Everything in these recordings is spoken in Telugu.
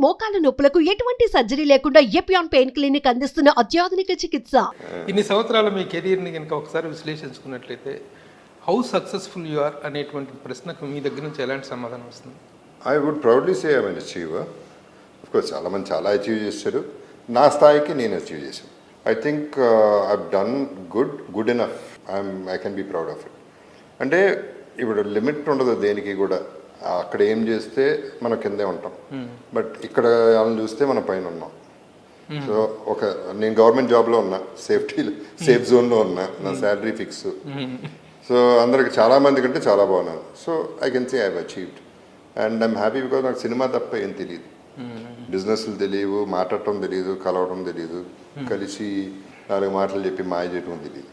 మోకాల నొప్పులకు ఎటువంటి సర్జరీ లేకుండా ఎపియాన్ పెయిన్ క్లినిక్ అందిస్తున్న అత్యాధునిక చికిత్స. ఇన్ని సంవత్సరాల మీ కెరీర్ని కనుక ఒకసారి విశ్లేషించుకున్నట్లయితే హౌ సక్సెస్ఫుల్ యు ఆర్ అనేటువంటి ప్రశ్నకు మీ దగ్గర నుంచి ఎలాంటి సమాధానం వస్తుంది? I would proudly say I mean achiever. Of course చాలామంది చాలా అచీవ్ చేశారు, నా స్థాయికి నేను అచీవ్ చేశాను. I think I've done good enough. I can be proud of it. అంటే ఇప్పుడు లిమిట్ ఉండదు దేనికి కూడా. అక్కడ ఏం చేస్తే మనం కిందే ఉంటాం, బట్ ఇక్కడ వాళ్ళని చూస్తే మనం పైన ఉన్నాం. సో నేను గవర్నమెంట్ జాబ్లో ఉన్నా, సేఫ్ జోన్లో ఉన్నా, నా శాలరీ ఫిక్స్. సో అందరికి చాలా మంది కంటే చాలా బాగున్నాను. So I can say I have achieved and I'm happy because నాకు సినిమా తప్ప ఏం తెలియదు. బిజినెస్లు తెలియవు, మాట్లాడటం తెలియదు, కలవడం తెలియదు, కలిసి 4 మాటలు చెప్పి మాయ చేయడం తెలియదు.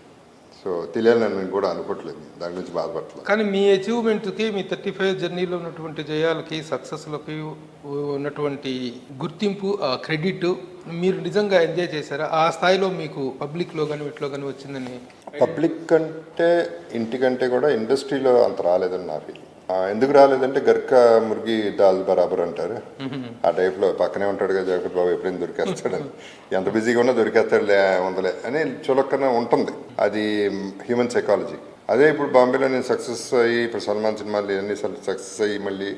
సో తెలియాలని నేను కూడా అనుకోవట్లేదు, దాని గురించి బాధపడలేదు. కానీ మీ అచీవ్మెంట్కి, మీ 35 జర్నీలో ఉన్నటువంటి జయాలకి, సక్సెస్లకి ఉన్నటువంటి గుర్తింపు, క్రెడిట్ మీరు నిజంగా ఎంజాయ్ చేశారా? ఆ స్థాయిలో మీకు పబ్లిక్లో కానీ వీటిలో కానీ వచ్చిందని? పబ్లిక్ కంటే ఇంటికంటే కూడా ఇండస్ట్రీలో అంత రాలేదని నా ఫీలింగ్. ఎందుకు రాలేదంటే గర్కా మురిగి దాల్ బరాబర్ అంటారు, ఆ టైప్లో పక్కనే ఉంటాడు కదా జగపతి బాబు, ఎప్పుడైనా దొరికేస్తాడని. ఎంత బిజీగా ఉన్నా దొరికేస్తాడులే ఉందలే అని చులక్కన ఉంటుంది. అది హ్యూమన్ సైకాలజీ. అదే ఇప్పుడు బాంబేలో నేను సక్సెస్ అయ్యి, ఇప్పుడు సల్మాన్ సినిమాలు అన్ని సక్సెస్ అయ్యి మళ్ళీ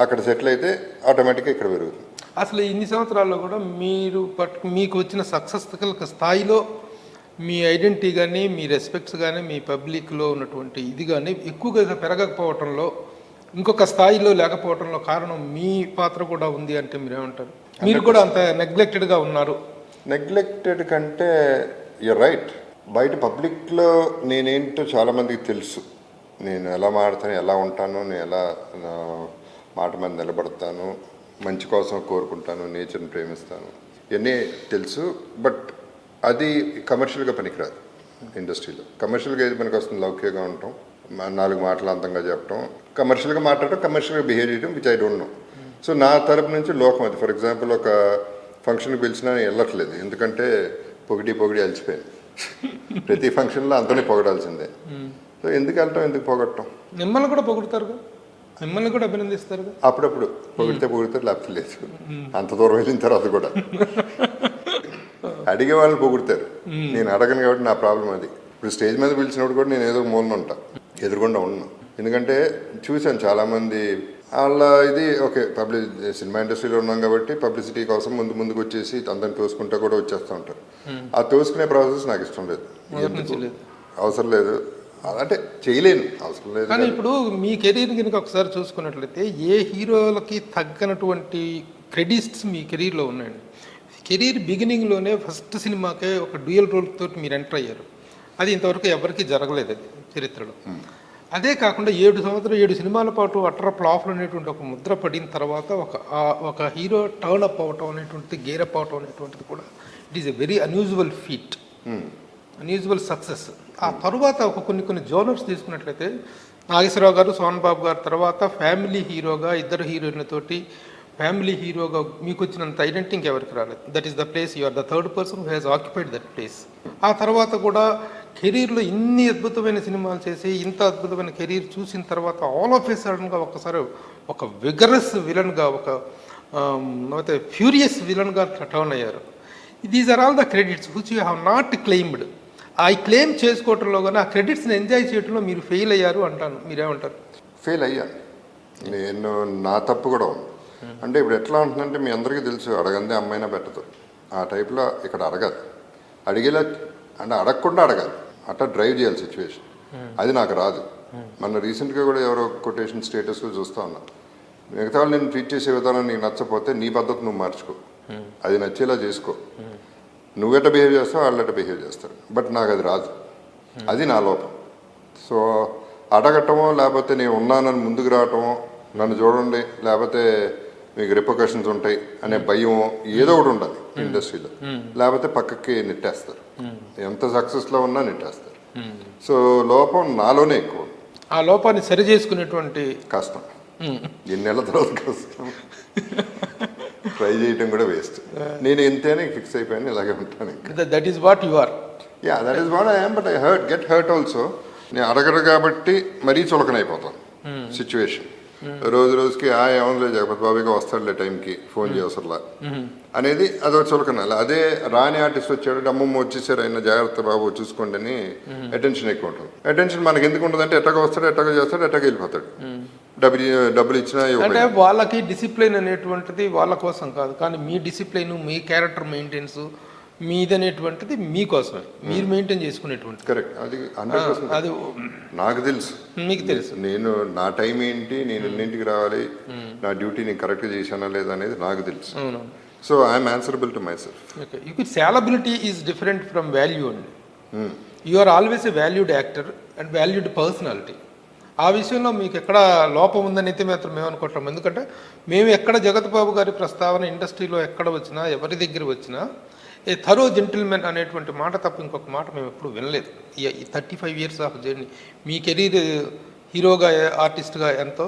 అక్కడ సెటిల్ అయితే ఆటోమేటిక్గా ఇక్కడ పెరుగుతుంది. అసలు ఇన్ని సంవత్సరాల్లో కూడా మీకు వచ్చిన సక్సెస్ స్థాయిలో మీ ఐడెంటిటీ కానీ, మీ రెస్పెక్ట్స్ కానీ, మీ పబ్లిక్లో ఉన్నటువంటి ఇది కానీ ఎక్కువగా పెరగకపోవటంలో, ఇంకొక స్థాయిలో లేకపోవటంలో కారణం మీ పాత్ర కూడా ఉంది అంటే మీరేమంటారు? మీరు కూడా అంత నెగ్లెక్టెడ్గా ఉన్నారు. నెగ్లెక్టెడ్ కంటే యూర్ రైట్. బయట పబ్లిక్లో నేనేంటో చాలామందికి తెలుసు. నేను ఎలా మాడతాను, ఎలా ఉంటాను, నేను ఎలా మాట మీద నిలబడతాను, మంచి కోసం కోరుకుంటాను, నేచర్ని ప్రేమిస్తాను, ఇవన్నీ తెలుసు. బట్ అది కమర్షియల్గా పనికిరాదు. ఇండస్ట్రీలో కమర్షియల్గా ఏది పనికి వస్తుంది? లౌక్యంగా ఉండటం, 4 మాటలు అంతంగా చెప్పడం, కమర్షియల్గా మాట్లాడటం, కమర్షియల్గా బిహేవ్ చేయడం, which I don't know. So నా తరపు నుంచి లోకం అది. ఫర్ ఎగ్జాంపుల్ ఒక ఫంక్షన్కి పిలిచినా నేను వెళ్ళట్లేదు, ఎందుకంటే పొగిడి అలిచిపోయాను. ప్రతి ఫంక్షన్లో అంతనే పొగడాల్సిందే. సో ఎందుకు వెళ్ళటం, ఎందుకు పొగడటం? మిమ్మల్ని కూడా పొగుడతారు, మిమ్మల్ని కూడా అభినందిస్తారు. అప్పుడప్పుడు పొగిడితే లేకపోతే లేదు. అంత దూరం వెళ్ళిన తర్వాత కూడా అడిగే వాళ్ళు పొగుడతారు, నేను అడగను కాబట్టి నా ప్రాబ్లం అది. ఇప్పుడు స్టేజ్ మీద పిలిచినప్పుడు కూడా నేను ఏదో మూలన ఉంటా, ఎదురుకుండా ఉన్నాను. ఎందుకంటే చూశాను చాలామంది వాళ్ళ ఇది ఓకే, సినిమా ఇండస్ట్రీలో ఉన్నాం కాబట్టి పబ్లిసిటీ కోసం ముందుకు వచ్చేసి అందరిని తోసుకుంటా కూడా వచ్చేస్తూ ఉంటారు. ఆ తోసుకునే ప్రాసెస్ నాకు ఇష్టం లేదు, అవసరం లేదు, అంటే చేయలేను, అవసరం లేదు. కానీ ఇప్పుడు మీ కెరీర్ కనుక ఒకసారి చూసుకున్నట్లయితే ఏ హీరోలకి తగ్గనటువంటి క్రెడిట్స్ మీ కెరీర్లో ఉన్నాయండి. కెరీర్ బిగినింగ్లోనే ఫస్ట్ సినిమాకే ఒక డ్యూయల్ రోల్ తోటి మీరు ఎంటర్ అయ్యారు. అది ఇంతవరకు ఎవరికి జరగలేదు అది చరిత్రలో. అదే కాకుండా 7 సినిమాల పాటు అట్టర్ ఫ్లాప్లు అనేటువంటి ఒక ముద్ర పడిన తర్వాత ఒక హీరో టర్న్ అప్ అవటం అనేటువంటిది, గేర్ అప్ అవటం అనేటువంటిది కూడా it is a very unusual feet, unusual success. ఆ తర్వాత ఒక కొన్ని జోనర్స్ తీసుకున్నట్లయితే నాగేశ్వరరావు గారు, సోహన్ బాబు గారు తర్వాత ఫ్యామిలీ హీరోగా 2 హీరోయిన్లతోటి ఫ్యామిలీ హీరోగా మీకు వచ్చినంత ఐడెంటిటీ ఇంకెవరికి రాలేదు. That is the place, you are the third person who has occupied that place. ఆ తర్వాత కూడా కెరీర్లో ఇన్ని అద్భుతమైన సినిమాలు చేసి, ఇంత అద్భుతమైన కెరీర్ చూసిన తర్వాత ఆల్ ఆఫ్ ఏ సడన్గా ఒక్కసారి ఒక విగరస్ విలన్గా, ఒక ఫ్యూరియస్ విలన్గా టర్న్ అయ్యారు. These are all the credits which you have not claimed. ఆ క్లెయిమ్ చేసుకోవటంలో కానీ, ఆ క్రెడిట్స్ని ఎంజాయ్ చేయడంలో మీరు ఫెయిల్ అయ్యారు అంటాను. మీరేమంటారు? ఫెయిల్ అయ్యాను నేను, నా తప్పు కూడా ఉంది. అంటే ఇప్పుడు ఎట్లా ఉంటుందంటే మీ అందరికీ తెలుసు, అడగందే అమ్మాయినా పెట్టదు. ఆ టైప్లో ఇక్కడ అడగదు, అడిగేలా అంటే అడగకుండా అడగాలి, అట్లా డ్రైవ్ చేయాలి సిచ్యువేషన్. అది నాకు రాదు. మన రీసెంట్గా కూడా ఎవరో కొటేషన్ స్టేటస్లో చూస్తూ ఉన్నా, మిగతా వాళ్ళు నేను ట్రీట్ చేసే విధానం నీకు నచ్చకపోతే నీ పద్ధతి నువ్వు మార్చుకో, అది నచ్చేలా చేసుకో, నువ్వెట్ట బిహేవ్ చేస్తావు వాళ్ళెట్ట బిహేవ్ చేస్తారు. బట్ నాకు అది రాదు, అది నా లోపం. సో అడగటమో, లేకపోతే నేను ఉన్నానని ముందుకు రావటమో, నన్ను చూడండి లేకపోతే మీకు రిపర్కషన్స్ ఉంటాయి అనే భయం ఏదో ఒకటి ఉండాలి ఇండస్ట్రీలో, లేకపోతే పక్కకి నెట్టేస్తారు. ఎంత సక్సెస్లో ఉన్నా నెట్టేస్తారు. సో లోపం నాలోనే ఎక్కువ. ఆ లోపాన్ని సరి చేసుకునేటువంటి కష్టం, ఎన్ని నెలల తర్వాత కష్టం, ట్రై చేయటం కూడా వేస్ట్. నేను ఎంతైనా ఫిక్స్ అయిపోయాను, ఇలాగే ఉంటాను. That is what you are. Yeah, that is what I am. But I get hurt also. నేను అడగరు కాబట్టి మరీ చులకనైపోతాను సిచ్యువేషన్. రోజు రోజుకి ఏమన్నా జగపతి బాబుగా వస్తాడులే టైంకి ఫోన్ చేయవసరలా అనేది అదొక చులకనాలి. అదే రాని ఆర్టిస్ట్ వచ్చాడు అమ్మమ్మ వచ్చేసారు ఆయన జాగ్రత్త బాబు చూసుకోండి అని అటెన్షన్ ఎక్కువ ఉంటుంది. అటెన్షన్ మనకి ఎందుకు ఉంటుంది అంటే ఎట్టగా వస్తాడు ఎట్టగా చేస్తాడు ఎట్టగా వెళ్ళిపోతాడు. డబ్బులు ఇచ్చినా అంటే వాళ్ళకి డిసిప్లిన్ అనేటువంటిది వాళ్ళ కోసం కాదు, కానీ మీ డిసిప్లిన్ మీ క్యారెక్టర్ మెయింటెనెన్స్ మీదనేటువంటిది మీకోసమే మీరు మెయింటైన్ చేసుకునేటువంటి. కరెక్ట్, అది 100% అది నాకు తెలుసు, మీకు తెలుసు. నేను నా టైం ఏంటి, నేను ఎన్నింటికి రావాలి, నా డ్యూటీ నేను కరెక్ట్గా చేశానా లేదా అనేది నాకు తెలుసు. అవునవును. So I'm answerable to myself. Okay, you saleability is different from value అండి. You are always a valued actor and valued personality. ఆ విషయంలో మీకు ఎక్కడ లోపం ఉందని అయితే మాత్రం మేము అనుకుంటాం. ఎందుకంటే మేము ఎక్కడ జగత్ బాబు గారి ప్రస్తావన ఇండస్ట్రీలో ఎక్కడ వచ్చినా ఎవరి దగ్గర వచ్చినా ఏ థరో జెంటిల్మెన్ అనేటువంటి మాట తప్ప ఇంకొక మాట మేము ఎప్పుడు వినలేదు. ఈ 35 years of journey. Me career హీరోగా ఆర్టిస్ట్గా ఎంతో,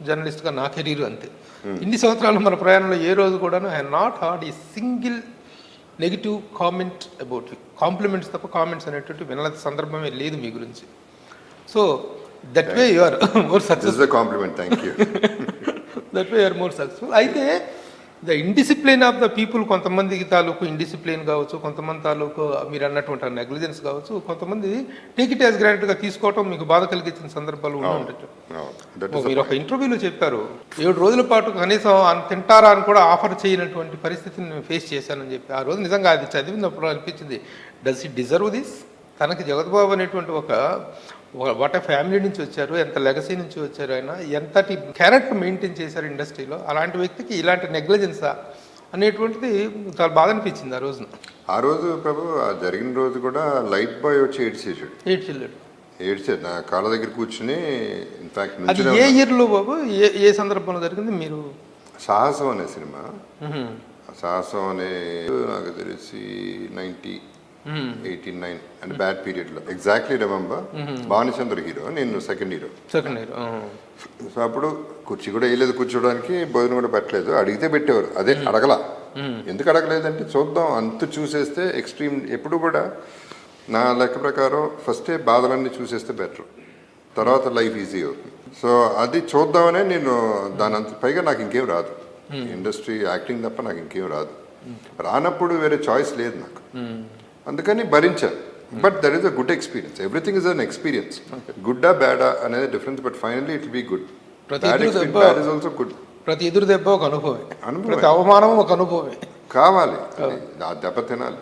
జర్నలిస్ట్గా నా కెరీర్ అంతే. ఇన్ని సంవత్సరాలు మన ప్రయాణంలో ఏ రోజు కూడా I not heard a single negative comment about you. Compliments తప్ప కామెంట్స్ అనేటువంటి వినలేని సందర్భమే లేదు మీ గురించి. So that way you are more successful. Compliment, thank you. That way you are more successful. అయితే the indiscipline of the people, కొంతమందికి తాలూకు ఇండిసిప్లిన్ కావచ్చు, కొంతమంది తాలూకు మీరు అన్నటువంటి నెగ్లిజెన్స్ కావచ్చు, కొంతమంది టేక్ ఇట్ యాజ్ గ్రాంటెడ్గా తీసుకోవటం మీకు బాధ కలిగించిన సందర్భాలు ఉండి ఉండొచ్చు. మీరు ఒక ఇంటర్వ్యూలో చెప్పారు 7 రోజుల పాటు కనీసం తింటారా అని కూడా ఆఫర్ చేయనటువంటి పరిస్థితిని నేను ఫేస్ చేశానని చెప్పి. ఆ రోజు నిజంగా అది చదివినప్పుడు అనిపించింది, డస్ ఇట్ డిజర్వ్ దిస్? తనకి జగత్బాబు అనేటువంటి ఒక వాట్ ఫ్యామిలీ నుంచి వచ్చారు, ఎంత లెగసీ నుంచి వచ్చారు, ఆయన ఎంతటి క్యారెక్టర్ మెయింటైన్ చేశారు ఇండస్ట్రీలో, అలాంటి వ్యక్తికి ఇలాంటి నెగ్లిజెన్సా అనేటువంటిది చాలా బాధ అనిపించింది ఆ రోజున. ఆ రోజు ప్రభు ఆ జరిగిన రోజు కూడా లైట్ బాయ్ వచ్చి ఏడ్చిల్లాడు. ఏడ్చాడు నా కాళ్ళ దగ్గర కూర్చుని. ఇన్ఫాక్ట్ అది ఏ ఇయర్లో బాబు, ఏ సందర్భంలో జరిగింది? మీరు సాహసం అనే సినిమా, సాహసం అనే నాకు తెలిసి 1989 అంటే బ్యాడ్ పీరియడ్లో ఎగ్జాక్ట్లీ రిమెంబర్. భానుచంద్ర హీరో, నేను సెకండ్ హీరో. సో అప్పుడు కుర్చీ కూడా వేయలేదు కూర్చోడానికి, భోజనం కూడా పెట్టలేదు. అడిగితే పెట్టేవారు, అదే అడగల. ఎందుకు అడగలేదంటే చూద్దాం అంత చూసేస్తే ఎక్స్ట్రీమ్. ఎప్పుడు కూడా నా లెక్క ప్రకారం ఫస్టే బాధలన్నీ చూసేస్తే బెటర్, తర్వాత లైఫ్ ఈజీ అవుతుంది. సో అది చూద్దామనే నేను దాని అంత పైగా నాకు ఇంకేం రాదు, ఇండస్ట్రీ యాక్టింగ్ తప్ప నాకు ఇంకేం రాదు. రానప్పుడు వేరే చాయిస్ లేదు నాకు, అందుకని భరించాను. But that is a good experience. Everything is an experience. గుడ్డా బ్యాడా అనేది difference, but finally it will be good. Bad is also good. ప్రతి ఎదురు దెబ్బ ఒక అనుభవమే, ప్రతి అవమానం ఒక అనుభవమే కావాలి, ఆ దెబ్బ తినాలి.